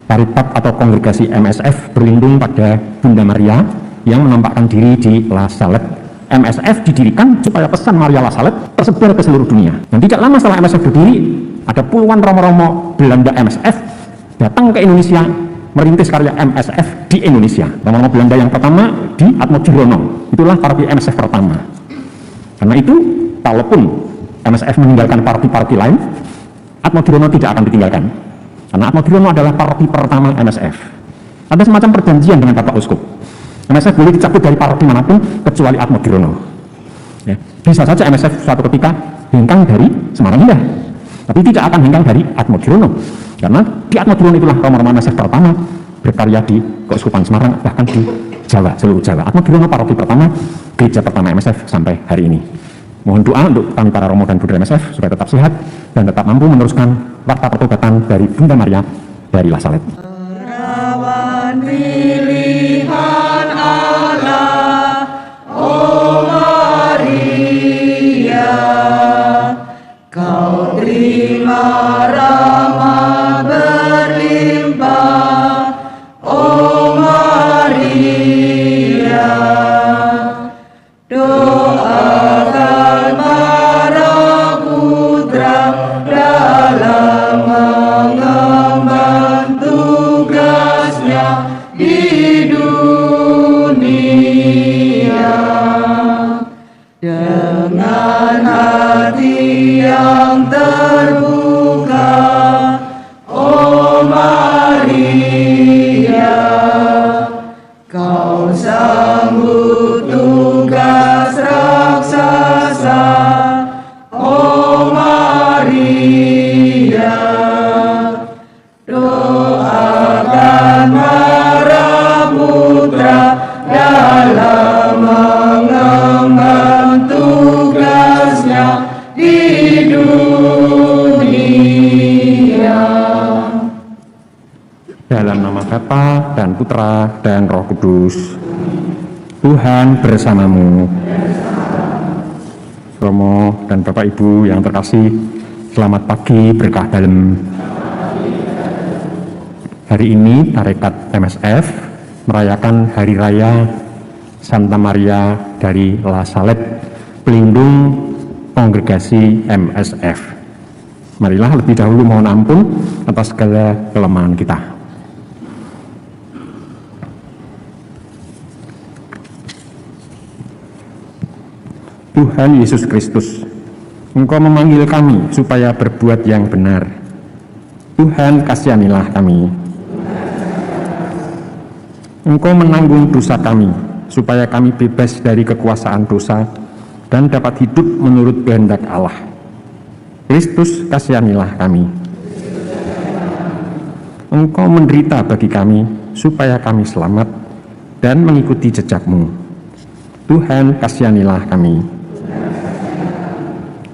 Paritat atau kongregasi MSF berlindung pada Bunda Maria yang menampakkan diri di La Salette. MSF didirikan supaya pesan Maria La Salette tersebar ke seluruh dunia. Dan tidak lama setelah MSF berdiri, ada puluhan romo-romo Belanda MSF datang ke Indonesia merintis karya MSF di Indonesia. Romo-romo Belanda yang pertama di Atmodirono, itulah paroki MSF pertama. Karena itu, walaupun MSF meninggalkan paroki-paroki lain, Atmodirono tidak akan ditinggalkan. Karena Atmodirono adalah paroki pertama MSF. Ada semacam perjanjian dengan Bapak Uskup. MSF boleh dicabut dari paroki manapun kecuali Atmodirono. Ya. Bisa saja MSF suatu ketika hengkang dari Semarang Indah, tapi tidak akan hengkang dari Atmodirono. Karena di Atmodirono itulah romo-romo MSF pertama berkarya di Keuskupan Semarang, bahkan di Jawa, seluruh Jawa. Atmodirono paroki pertama, gereja pertama MSF sampai hari ini. Mohon doa untuk kami para romo dan Bunda MSF supaya tetap sehat dan tetap mampu meneruskan warta pertobatan dari Bunda Maria dari La Salette. Perawan pilihan Allah, oh Maria, kau terima rahmat berlimpah, oh Maria, doakan para putra dalam mengemban tugasnya di dunia dengan hati yang terbuka, oh Maria, kau sambut tugas raksasa, oh Maria, doakan para putra dalam mengemban tugasnya di dunia. Dalam nama Bapa dan Putra dan Roh Kudus. Tuhan bersamamu. Romo dan Bapak Ibu yang terkasih, selamat pagi berkah dalam. Hari ini Tarekat MSF merayakan Hari Raya Santa Maria dari La Salette, pelindung kongregasi MSF. Marilah lebih dahulu mohon ampun atas segala kelemahan kita. Tuhan Yesus Kristus, Engkau memanggil kami supaya berbuat yang benar. Tuhan, kasihanilah kami. Engkau menanggung dosa kami, supaya kami bebas dari kekuasaan dosa dan dapat hidup menurut kehendak Allah. Kristus, kasihanilah kami. Engkau menderita bagi kami, supaya kami selamat dan mengikuti jejak-Mu. Tuhan, kasihanilah kami.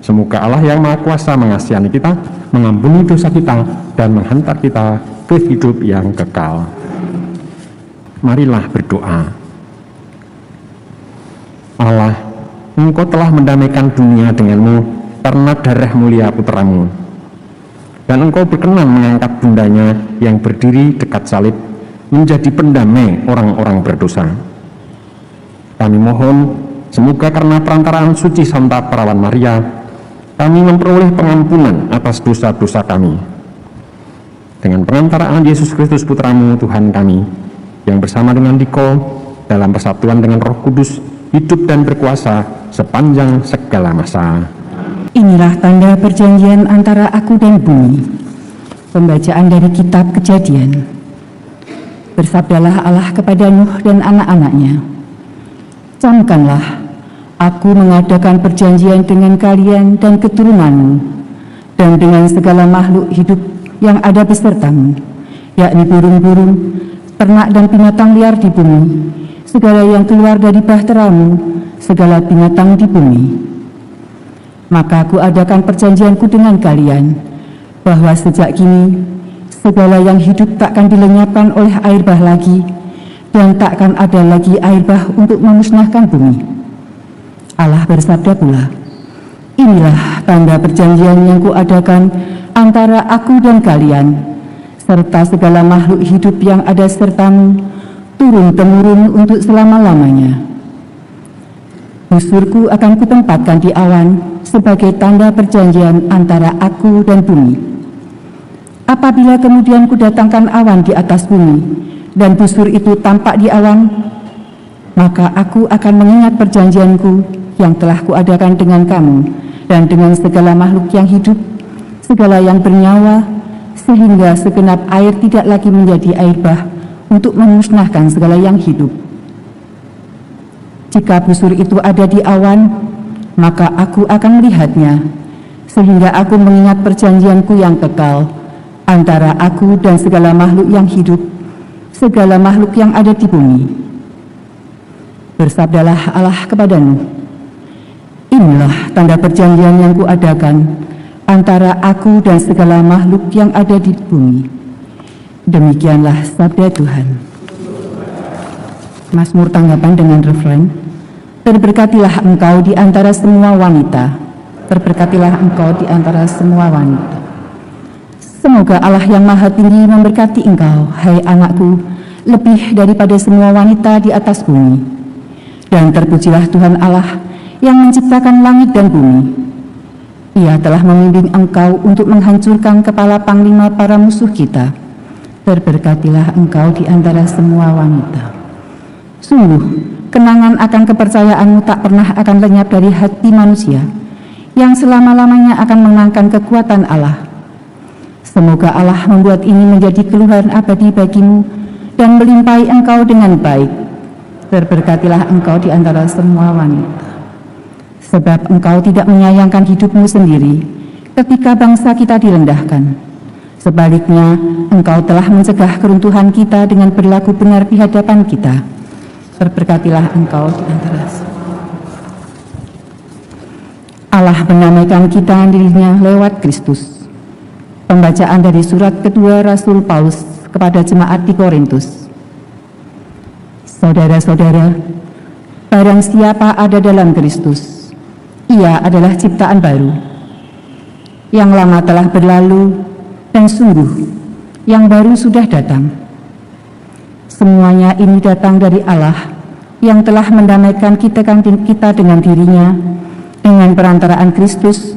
Semoga Allah yang Maha Kuasa mengasihani kita, mengampuni dosa kita, dan menghantar kita ke hidup yang kekal. Marilah berdoa. Allah, Engkau telah mendamaikan dunia denganmu karena darah mulia Putramu. Dan Engkau berkenan mengangkat bundanya yang berdiri dekat salib menjadi pendamai orang-orang berdosa. Kami mohon, semoga karena perantaraan suci Santa Perawan Maria, kami memperoleh pengampunan atas dosa-dosa kami. Dengan perantaraan Yesus Kristus Putramu Tuhan kami, yang bersama dengan Dikau dalam persatuan dengan Roh Kudus, hidup dan berkuasa sepanjang segala masa. Inilah tanda perjanjian antara aku dan bumi. Pembacaan dari kitab Kejadian. Bersabdalah Allah kepada Nuh dan anak-anaknya, camkanlah, aku mengadakan perjanjian dengan kalian dan keturunanmu, dan dengan segala makhluk hidup yang ada besertamu, yakni burung-burung, ternak dan binatang liar di bumi, segala yang keluar dari bahteramu, segala binatang di bumi. Maka aku adakan perjanjianku dengan kalian, bahwa sejak kini, segala yang hidup takkan dilenyapkan oleh air bah lagi, dan takkan ada lagi air bah untuk memusnahkan bumi. Allah bersabda pula, inilah tanda perjanjian yang kuadakan antara aku dan kalian, serta segala makhluk hidup yang ada sertamu, turun-temurun untuk selama-lamanya. Busurku akan kutempatkan di awan sebagai tanda perjanjian antara aku dan bumi. Apabila kemudian kudatangkan awan di atas bumi, dan busur itu tampak di awan, maka aku akan mengingat perjanjianku yang telah kuadakan dengan kamu dan dengan segala makhluk yang hidup, segala yang bernyawa, sehingga segenap air tidak lagi menjadi air bah untuk memusnahkan segala yang hidup. Jika busur itu ada di awan, maka aku akan melihatnya, sehingga aku mengingat perjanjianku yang kekal antara aku dan segala makhluk yang hidup, segala makhluk yang ada di bumi. Bersabdalah Allah kepada Nuh, inilah tanda perjanjian yang kuadakan antara aku dan segala makhluk yang ada di bumi. Demikianlah sabda Tuhan. Mazmur tanggapan dengan referen, terberkatilah engkau di antara semua wanita, terberkatilah engkau di antara semua wanita. Semoga Allah yang maha tinggi memberkati engkau, hai anakku, lebih daripada semua wanita di atas bumi. Dan terpujilah Tuhan Allah yang menciptakan langit dan bumi. Ia telah membimbing engkau untuk menghancurkan kepala panglima para musuh kita. Terberkatilah engkau di antara semua wanita. Sungguh, kenangan akan kepercayaanmu tak pernah akan lenyap dari hati manusia, yang selama-lamanya akan mengenangkan kekuatan Allah. Semoga Allah membuat ini menjadi keluhan abadi bagimu dan melimpahi engkau dengan baik. Terberkatilah engkau di antara semua wanita. Sebab engkau tidak menyayangkan hidupmu sendiri ketika bangsa kita direndahkan. Sebaliknya, engkau telah mencegah keruntuhan kita dengan berlaku benar di hadapan kita. Terberkatilah engkau di antara Allah menamaikan kita dirinya lewat Kristus. Pembacaan dari surat kedua Rasul Paulus kepada jemaat di Korintus. Saudara-saudara, barang siapa ada dalam Kristus, ia adalah ciptaan baru. Yang lama telah berlalu, dan sungguh, yang baru sudah datang. Semuanya ini datang dari Allah, yang telah mendamaikan kita dengan dirinya, dengan perantaraan Kristus,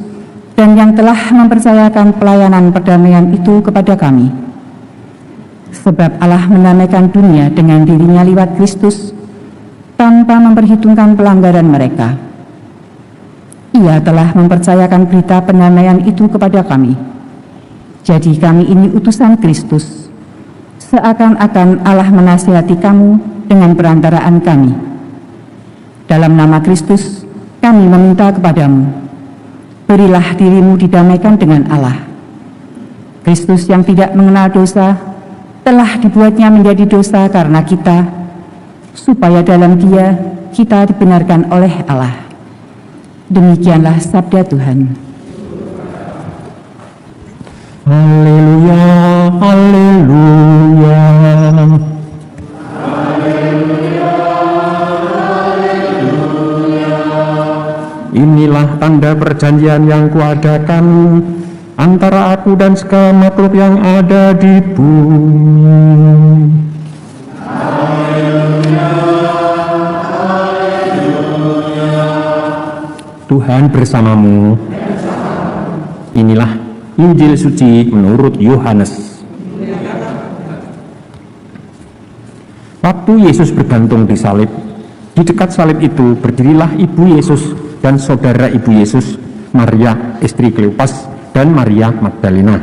dan yang telah mempercayakan pelayanan perdamaian itu kepada kami. Sebab Allah mendamaikan dunia dengan dirinya lewat Kristus, tanpa memperhitungkan pelanggaran mereka. Ia telah mempercayakan berita pendamaian itu kepada kami. Jadi kami ini utusan Kristus, seakan-akan Allah menasihati kamu dengan perantaraan kami. Dalam nama Kristus, kami meminta kepadamu, berilah dirimu didamaikan dengan Allah. Kristus yang tidak mengenal dosa, telah dibuatnya menjadi dosa karena kita, supaya dalam Dia kita dibenarkan oleh Allah. Demikianlah sabda Tuhan. Haleluya, haleluya. Inilah tanda perjanjian yang kuadakan antara aku dan segala makhluk yang ada di bumi. Tuhan bersamamu. Inilah Injil suci menurut Yohanes. Waktu Yesus bergantung di salib, di dekat salib itu berdirilah ibu Yesus dan saudara ibu Yesus, Maria istri Kleopas dan Maria Magdalena.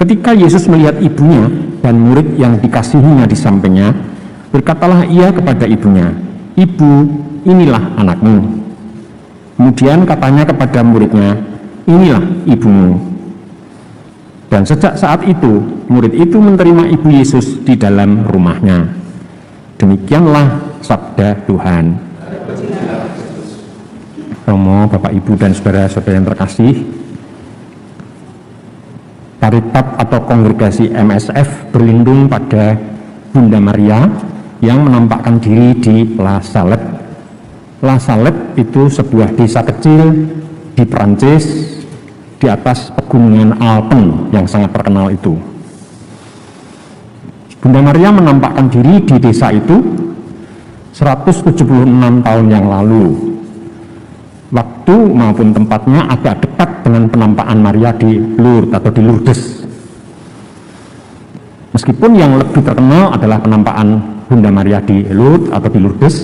Ketika Yesus melihat ibunya dan murid yang dikasihinya di sampingnya, berkatalah ia kepada ibunya, "Ibu, inilah anakmu." Kemudian katanya kepada muridnya, "Inilah ibumu." Dan sejak saat itu, murid itu menerima ibu Yesus di dalam rumahnya. Demikianlah sabda Tuhan. Romo, Bapak, Ibu, dan saudara-saudara yang terkasih, Paritat atau kongregasi MSF berlindung pada Bunda Maria yang menampakkan diri di La Salette. La Salette itu sebuah desa kecil di Perancis, di atas pegunungan Alpen yang sangat terkenal itu. Bunda Maria menampakkan diri di desa itu 176 tahun yang lalu. Waktu maupun tempatnya agak dekat dengan penampakan Maria di Lourdes atau di Lourdes. Meskipun yang lebih terkenal adalah penampakan Bunda Maria di Lourdes atau di Lourdes,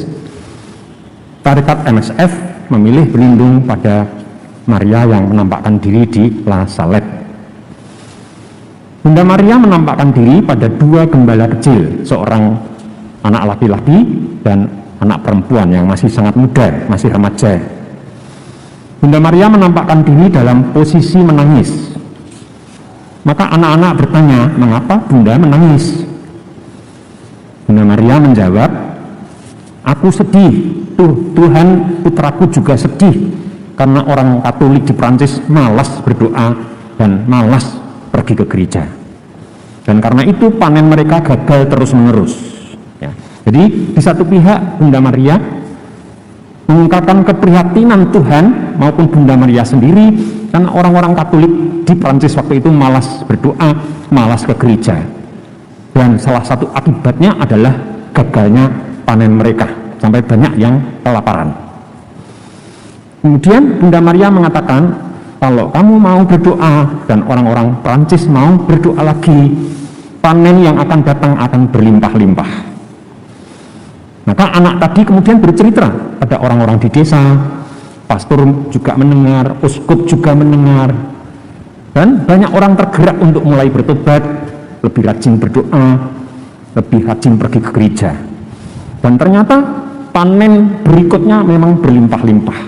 tarekat MSF memilih berlindung pada Maria yang menampakkan diri di La Salette. Bunda Maria menampakkan diri pada dua gembala kecil, seorang anak laki-laki dan anak perempuan yang masih sangat muda, masih remaja. Bunda Maria menampakkan diri dalam posisi menangis. Maka anak-anak bertanya, mengapa Bunda menangis? Bunda Maria menjawab, aku sedih, Tuhan, putraku juga sedih, karena orang Katolik di Prancis malas berdoa dan malas pergi ke gereja. Dan karena itu panen mereka gagal terus-menerus. Ya. Jadi di satu pihak Bunda Maria mengungkapkan keprihatinan Tuhan maupun Bunda Maria sendiri, karena orang-orang Katolik di Prancis waktu itu malas berdoa, malas ke gereja. Dan salah satu akibatnya adalah gagalnya panen mereka, sampai banyak yang kelaparan. Kemudian Bunda Maria mengatakan, kalau kamu mau berdoa dan orang-orang Prancis mau berdoa lagi, panen yang akan datang akan berlimpah-limpah. Maka anak tadi kemudian bercerita pada orang-orang di desa, pastor juga mendengar, uskup juga mendengar, dan banyak orang tergerak untuk mulai bertobat, lebih rajin berdoa, lebih rajin pergi ke gereja. Dan ternyata panen berikutnya memang berlimpah-limpah.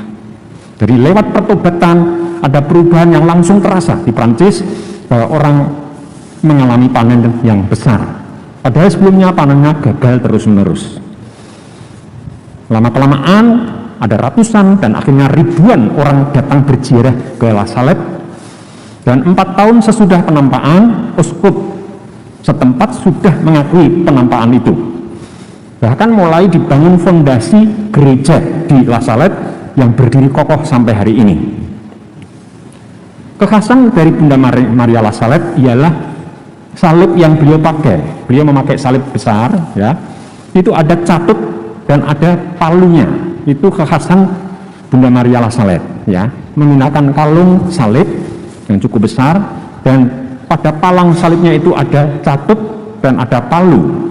Jadi lewat pertobatan ada perubahan yang langsung terasa di Prancis, bahwa orang mengalami panen yang besar. Padahal sebelumnya panennya gagal terus-menerus. Lama-kelamaan ada ratusan dan akhirnya ribuan orang datang berziarah ke La Salette. Dan 4 tahun sesudah penampakan, uskup setempat sudah mengakui penampakan itu. Bahkan mulai dibangun fondasi gereja di La Salette yang berdiri kokoh sampai hari ini. Kekhasan dari Bunda Maria La Salette ialah salib yang beliau pakai. Beliau memakai salib besar, ya. Itu ada catut dan ada palunya. Itu kekhasan Bunda Maria La Salette, ya. Menggunakan kalung salib yang cukup besar, dan pada palang salibnya itu ada catut dan ada palu.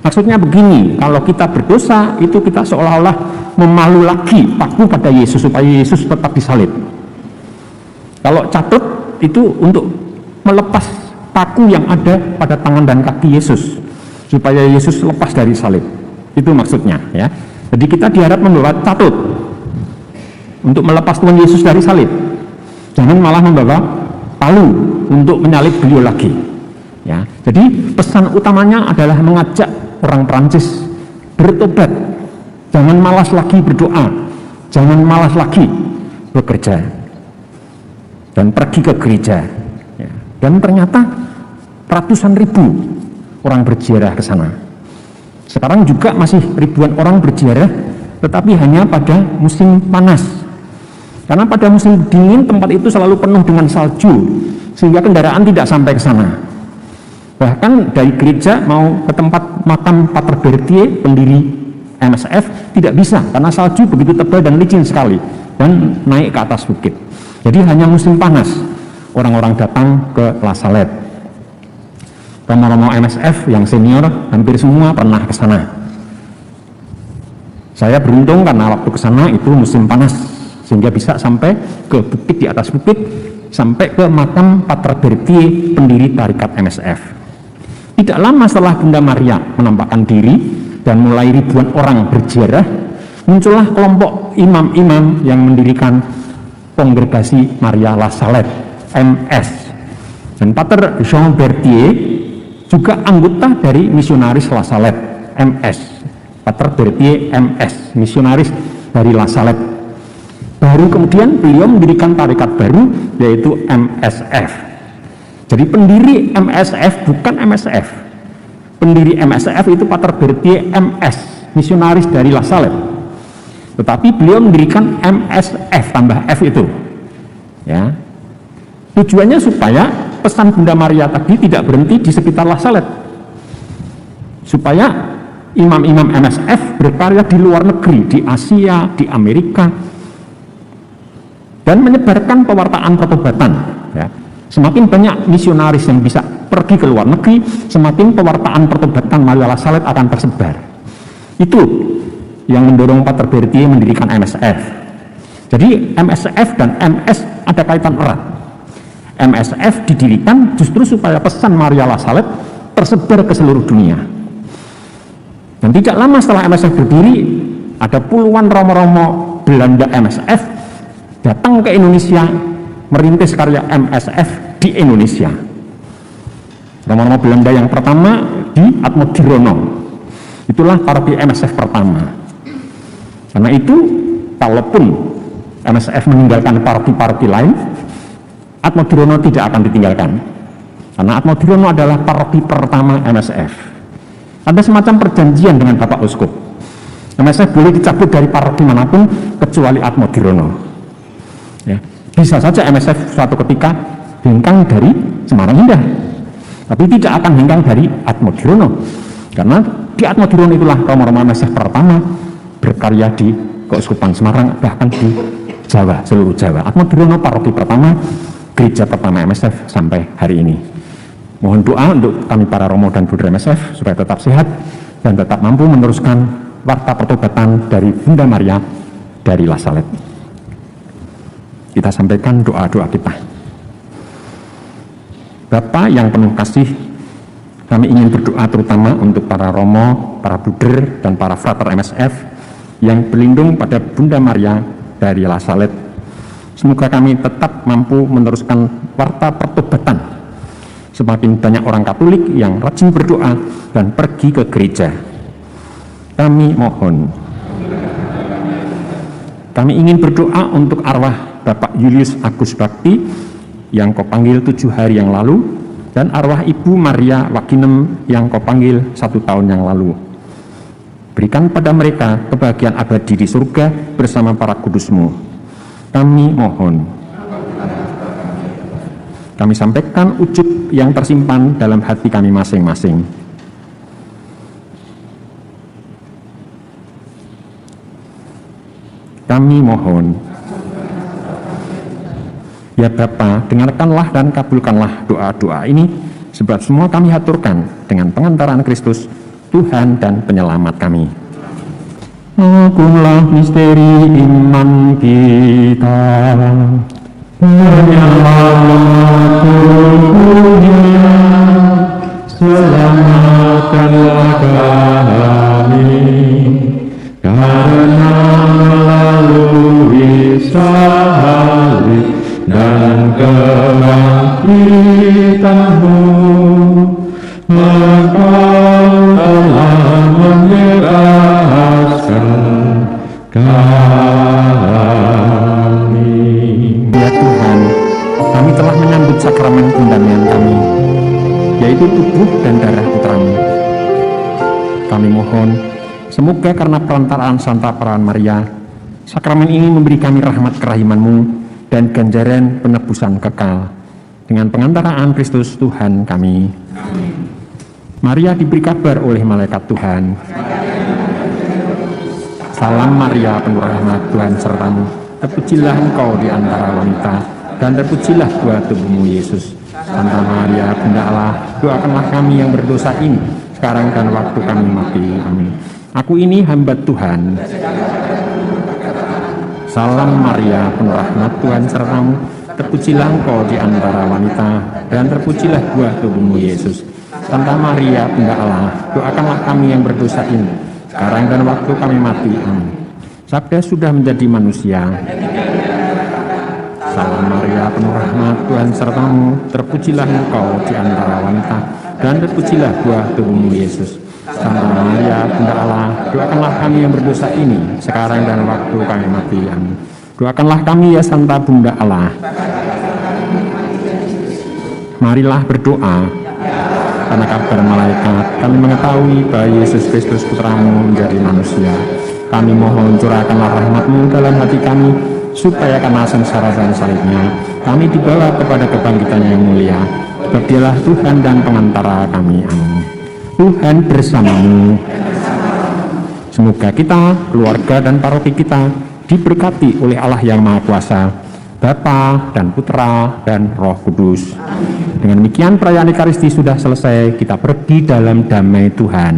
Maksudnya begini, kalau kita berdosa itu kita seolah-olah memalu lagi paku pada Yesus supaya Yesus tetap disalib. Kalau catut itu untuk melepas paku yang ada pada tangan dan kaki Yesus supaya Yesus lepas dari salib. Itu maksudnya, ya. Jadi kita diharap membawa catut untuk melepas Tuhan Yesus dari salib. Jangan malah membawa palu untuk menyalib beliau lagi. Ya. Jadi pesan utamanya adalah mengajak orang Prancis bertobat. Jangan malas lagi berdoa, jangan malas lagi bekerja, dan pergi ke gereja. Ya. Dan ternyata ratusan ribu orang berziarah ke sana. Sekarang juga masih ribuan orang berziarah, tetapi hanya pada musim panas. Karena pada musim dingin tempat itu selalu penuh dengan salju, sehingga kendaraan tidak sampai ke sana. Bahkan dari gereja mau ke tempat makam Pater Berthier, pendiri MSF, tidak bisa karena salju begitu tebal dan licin sekali dan naik ke atas bukit. Jadi hanya musim panas orang-orang datang ke La Salette. Romo-romo MSF yang senior hampir semua pernah ke sana. Saya beruntung karena waktu ke sana itu musim panas, sehingga bisa sampai ke bukit, di atas bukit, sampai ke makam Pater Berthier, pendiri tarekat MSF. Tidak lama setelah Bunda Maria menampakkan diri dan mulai ribuan orang berziarah, muncullah kelompok imam-imam yang mendirikan Kongregasi Maria La Salette, MS. Dan Pater Jean Berthier juga anggota dari misionaris La Salette, MS. Pater Berthier, MS, misionaris dari La Salette. Baru kemudian beliau mendirikan tarekat baru, yaitu MSF. Jadi pendiri MSF bukan MSF. Pendiri MSF itu Pater Berthier, MS, misionaris dari La Salette. Tetapi beliau mendirikan MSF tambah F itu. Ya. Tujuannya supaya pesan Bunda Maria tadi tidak berhenti di sekitar La Salette, supaya imam-imam MSF berkarya di luar negeri, di Asia, di Amerika, dan menyebarkan pewartaan pertobatan. Ya. Semakin banyak misionaris yang bisa pergi ke luar negeri, semakin pewartaan pertobatan Maria La Salette akan tersebar. Itu yang mendorong Pater Bertie mendirikan MSF. Jadi MSF dan MS ada kaitan erat. MSF didirikan justru supaya pesan Maria La Salette tersebar ke seluruh dunia. Dan tidak lama setelah MSF berdiri, ada puluhan romo-romo Belanda MSF datang ke Indonesia merintis karya MSF di Indonesia. Romo-romo Belanda yang pertama di Atmodirono, itulah paroki MSF pertama. Karena itu, kalaupun MSF meninggalkan paroki-paroki lain, Atmodirono tidak akan ditinggalkan. Karena Atmodirono adalah paroki pertama MSF. Ada semacam perjanjian dengan Bapak Uskup. MSF boleh dicabut dari paroki manapun kecuali Atmodirono. Ya. Bisa saja MSF suatu ketika hengkang dari Semarang Indah, tapi tidak akan hengkang dari Atmodirono, karena di Atmodirono itulah romo-romo MSF pertama berkarya di Keuskupan Semarang, bahkan di Jawa, seluruh Jawa. Atmodirono paroki pertama, gereja pertama MSF sampai hari ini. Mohon doa untuk kami para romo dan putri MSF supaya tetap sehat dan tetap mampu meneruskan warta pertobatan dari Bunda Maria dari La Salette. Kita sampaikan doa-doa kita. Bapa yang penuh kasih, kami ingin berdoa terutama untuk para romo, para buder, dan para frater MSF yang berlindung pada Bunda Maria dari La Salette. Semoga kami tetap mampu meneruskan warta pertobatan. Semakin banyak orang Katolik yang rajin berdoa dan pergi ke gereja. Kami mohon. Kami ingin berdoa untuk arwah Bapak Julius Agus Bakti yang kau panggil 7 hari yang lalu, dan arwah Ibu Maria Waginem yang kau panggil 1 tahun yang lalu. Berikan pada mereka kebahagiaan abadi di surga bersama para kudus-Mu. Kami mohon. Kami sampaikan ujub yang tersimpan dalam hati kami masing-masing. Kami mohon. Ya Bapa, dengarkanlah dan kabulkanlah doa-doa ini, sebab semua kami haturkan dengan pengantaran Kristus, Tuhan dan Penyelamat kami. Agunlah misteri iman kita, menyelamatkan selamatkanlah kami, karena melalui salib dan kebangkitan-Mu, Engkau telah membebaskan kami. Ya Tuhan, kami telah menyambut sakramen pundamian kami, yaitu tubuh dan darah Putra-Mu. Kami mohon, semoga karena perantaraan Santa Perawan Maria, sakramen ini memberi kami rahmat kerahiman-Mu dan ganjaran penebusan kekal. Dengan pengantaraan Kristus Tuhan kami. Amin. Maria diberi kabar oleh malaikat Tuhan. Salam Maria, penuh rahmat, Tuhan sertamu. Terpujilah engkau di antara wanita, dan terpujilah buah tubuhmu Yesus. Santa Maria, Bunda Allah, doakanlah kami yang berdosa ini, sekarang dan waktu kami mati. Amin. Aku ini hamba Tuhan. Salam Maria, penuh rahmat, Tuhan sertamu. Terpujilah engkau di antara wanita, dan terpujilah buah tubuhmu Yesus. Santa Maria, Bunda Allah, doakanlah kami yang berdosa ini, sekarang dan waktu kami mati. Amin. Sabda sudah menjadi manusia. Salam Maria, penuh rahmat, Tuhan sertamu. Terpujilah engkau di antara wanita, dan terpujilah buah tubuhmu Yesus. Santa Maria, Bunda Allah, doakanlah kami yang berdosa ini, sekarang dan waktu kami mati. Amin. Doakanlah kami ya Santa Bunda Allah. Marilah berdoa. Karena kabar malaikat, kami mengetahui bahwa Yesus Kristus Putra-Mu menjadi manusia. Kami mohon curahkanlah rahmat-Mu dalam hati kami, supaya karena sengsara dan salibnya, kami dibawa kepada kebangkitan yang mulia. Sebab Dialah Tuhan dan pengantara kami. Amin. Tuhan bersamamu. Semoga kita, keluarga dan paroki kita diberkati oleh Allah yang Maha Kuasa, Bapa dan Putra dan Roh Kudus. Dengan demikian perayaan Ekaristi sudah selesai, kita pergi dalam damai Tuhan.